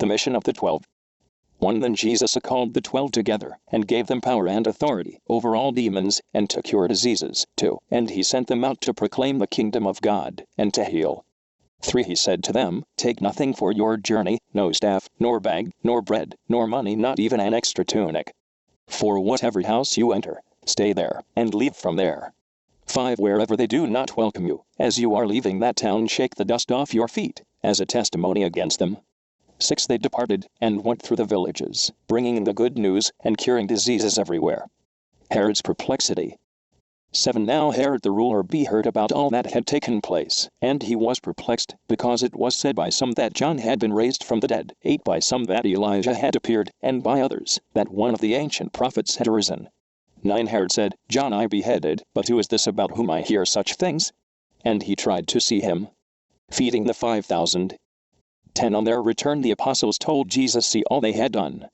The mission of the 12. 1. Then Jesus called the 12 together, and gave them power and authority over all demons, and to cure diseases. 2. And he sent them out to proclaim the kingdom of God, and to heal. 3. He said to them, Take nothing for your journey, no staff, nor bag, nor bread, nor money, not even an extra tunic. 4. Whatever house you enter, stay there, and leave from there. 5. Wherever they do not welcome you, as you are leaving that town, shake the dust off your feet, as a testimony against them. 6. They departed, and went through the villages, bringing the good news, and curing diseases everywhere. Herod's perplexity. 7. Now Herod the ruler heard about all that had taken place, and he was perplexed, because it was said by some that John had been raised from the dead, 8. By some that Elijah had appeared, and by others, that one of the ancient prophets had arisen. 9. Herod said, John I beheaded, but who is this about whom I hear such things? And he tried to see him. Feeding the 5,000. 10. On their return the apostles told Jesus all they had done.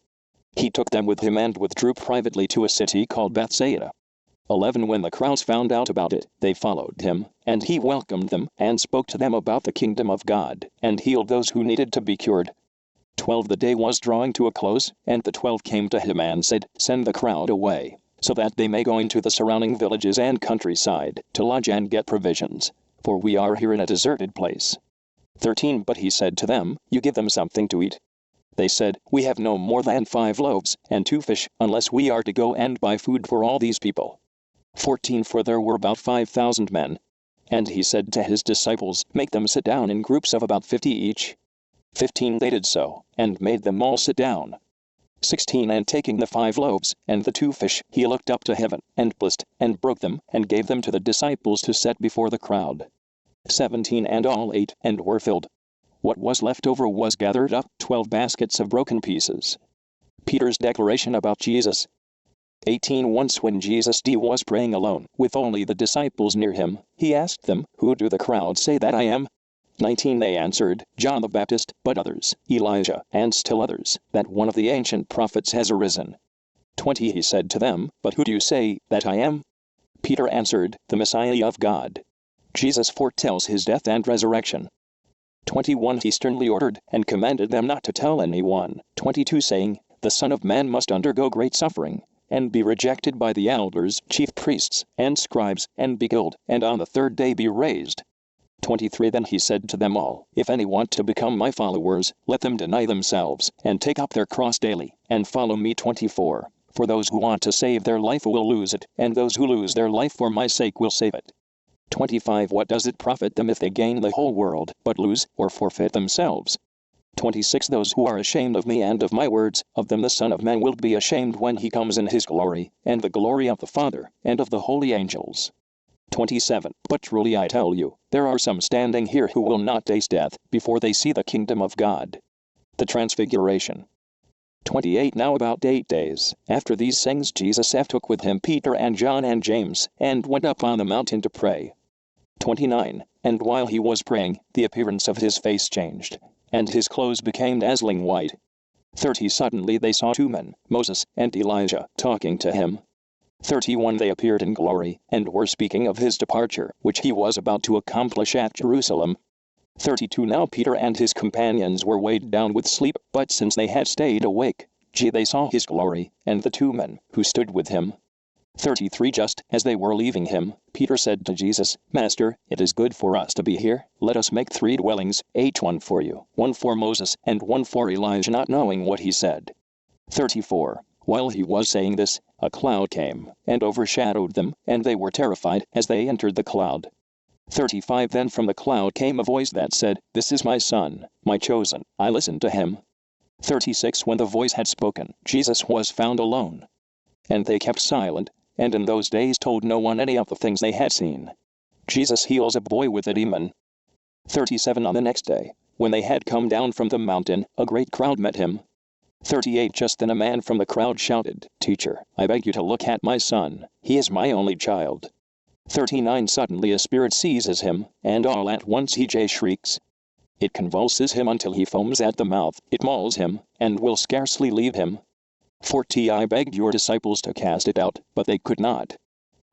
He took them with him and withdrew privately to a city called Bethsaida. 11. When the crowds found out about it, they followed him, and he welcomed them, and spoke to them about the kingdom of God, and healed those who needed to be cured. 12. The day was drawing to a close, and the 12 came to him and said, Send the crowd away, so that they may go into the surrounding villages and countryside, to lodge and get provisions, for we are here in a deserted place. 13. But he said to them, You give them something to eat. They said, We have no more than 5 loaves, and 2 fish, unless we are to go and buy food for all these people. 14. For there were about 5,000 men. And he said to his disciples, Make them sit down in groups of about 50 each. 15. They did so, and made them all sit down. 16. And taking the 5 loaves, and the 2 fish, he looked up to heaven, and blessed, and broke them, and gave them to the disciples to set before the crowd. 17. And all ate, and were filled. What was left over was gathered up, 12 baskets of broken pieces. Peter's declaration about Jesus. 18. Once when Jesus was praying alone, with only the disciples near him, he asked them, Who do the crowd say that I am? 19. They answered, John the Baptist, but others, Elijah, and still others, that one of the ancient prophets has arisen. 20. He said to them, But who do you say that I am? Peter answered, The Messiah of God. Jesus foretells his death and resurrection. 21. He sternly ordered, and commanded them not to tell anyone. 22. Saying, The Son of Man must undergo great suffering, and be rejected by the elders, chief priests, and scribes, and be killed, and on the 3rd day be raised. 23. Then he said to them all, If any want to become my followers, let them deny themselves, and take up their cross daily, and follow me. 24. For those who want to save their life will lose it, and those who lose their life for my sake will save it. 25. What does it profit them if they gain the whole world, but lose or forfeit themselves? 26. Those who are ashamed of me and of my words, of them the Son of Man will be ashamed when he comes in his glory, and the glory of the Father, and of the holy angels. 27. But truly I tell you, there are some standing here who will not taste death, before they see the kingdom of God. The Transfiguration. 28. Now about 8 days after these things Jesus took with him Peter and John and James, and went up on the mountain to pray. 29. And while he was praying, the appearance of his face changed, and his clothes became dazzling white. 30. Suddenly they saw 2 men, Moses and Elijah, talking to him. 31. They appeared in glory, and were speaking of his departure, which he was about to accomplish at Jerusalem. 32. Now Peter and his companions were weighed down with sleep, but since they had stayed awake, they saw his glory, and the 2 men, who stood with him. 33. Just as they were leaving him, Peter said to Jesus, Master, it is good for us to be here. Let us make 3 dwellings, each one for you, one for Moses, and one for Elijah, not knowing what he said. 34. While he was saying this, a cloud came, and overshadowed them, and they were terrified as they entered the cloud. 35. Then from the cloud came a voice that said, This is my Son, my chosen, I listen to him. 36. When the voice had spoken, Jesus was found alone. And they kept silent, and in those days told no one any of the things they had seen. Jesus heals a boy with a demon. 37. On the next day, when they had come down from the mountain, a great crowd met him. 38. Just then a man from the crowd shouted, Teacher, I beg you to look at my son. He is my only child. 39. Suddenly a spirit seizes him, and all at once he shrieks. It convulses him until he foams at the mouth. It mauls him, and will scarcely leave him. 40. I begged your disciples to cast it out, but they could not.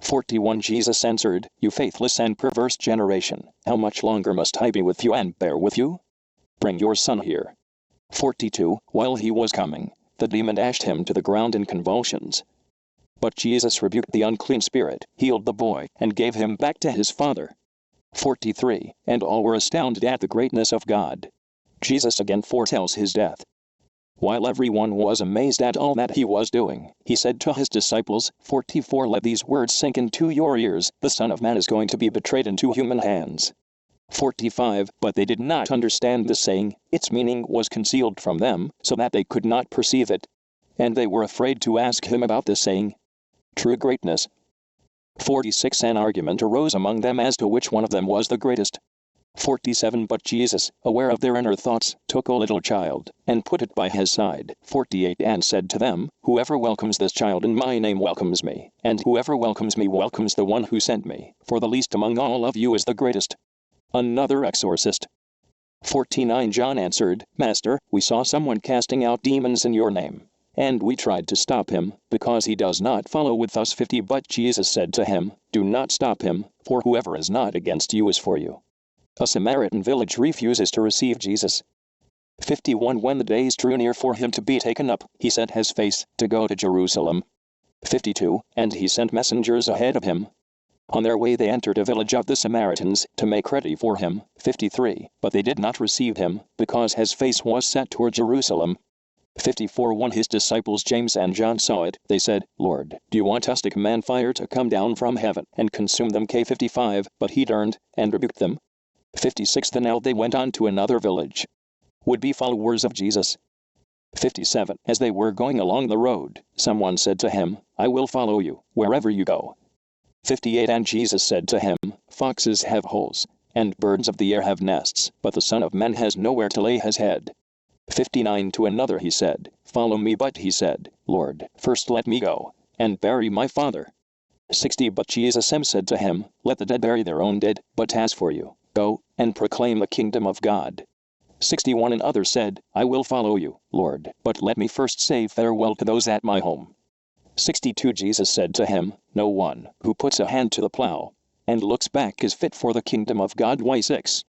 41. Jesus answered, You faithless and perverse generation, how much longer must I be with you and bear with you? Bring your son here. 42. While he was coming, the demon dashed him to the ground in convulsions. But Jesus rebuked the unclean spirit, healed the boy, and gave him back to his father. 43. And all were astounded at the greatness of God. Jesus again foretells his death. While everyone was amazed at all that he was doing, he said to his disciples, 44. Let these words sink into your ears, the Son of Man is going to be betrayed into human hands. 45. But they did not understand the saying, its meaning was concealed from them, so that they could not perceive it. And they were afraid to ask him about the saying. True greatness. 46. An argument arose among them as to which one of them was the greatest. 47. But Jesus, aware of their inner thoughts, took a little child, and put it by his side. 48. And said to them, Whoever welcomes this child in my name welcomes me, and whoever welcomes me welcomes the one who sent me, for the least among all of you is the greatest. Another exorcist. 49. John answered, Master, we saw someone casting out demons in your name, and we tried to stop him, because he does not follow with us. 50. But Jesus said to him, Do not stop him, for whoever is not against you is for you. A Samaritan village refuses to receive Jesus. 51. When the days drew near for him to be taken up, he set his face to go to Jerusalem. 52. And he sent messengers ahead of him. On their way they entered a village of the Samaritans, to make ready for him. 53. But they did not receive him, because his face was set toward Jerusalem. 54. When his disciples James and John saw it, they said, Lord, do you want us to command fire to come down from heaven and consume them? 55. But he turned and rebuked them. 56. Then out they went on to another village. Would-be followers of Jesus. 57. As they were going along the road, someone said to him, I will follow you, wherever you go. 58. And Jesus said to him, Foxes have holes, and birds of the air have nests, but the Son of Man has nowhere to lay his head. 59. To another he said, Follow me. But he said, Lord, first let me go and bury my father. 60. But Jesus said to him, Let the dead bury their own dead, but as for you, go and proclaim the kingdom of God. 61. And others said, I will follow you, Lord, but let me first say farewell to those at my home. 62. Jesus said to him, No one who puts a hand to the plow and looks back is fit for the kingdom of God. 6.